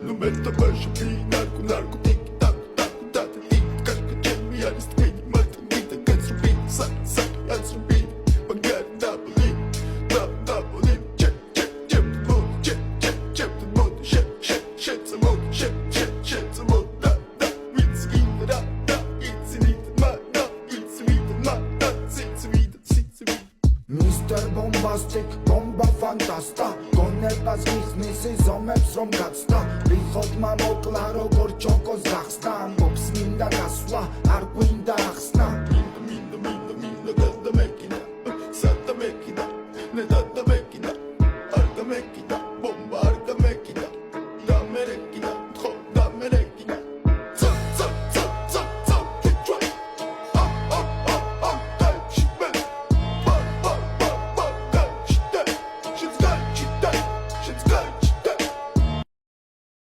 No meta baixo narco narco tic tac tac tac tic casca chemi aris tic mata vida canso beat sac sac answer beat pagar double check check the mood check the mood shit the mood shit the mood da it's in the da it's in it ma da it's in it ma da it's in it Mr. Bombastic, bomba fantasta გონებას გიხსნის ზომებს რომ გაცდა რიხოდმა მოკლა როგორ ჩოკოს გახსნა ამბობს მინდა გასვლა არ გვინდა ახსნა მინდა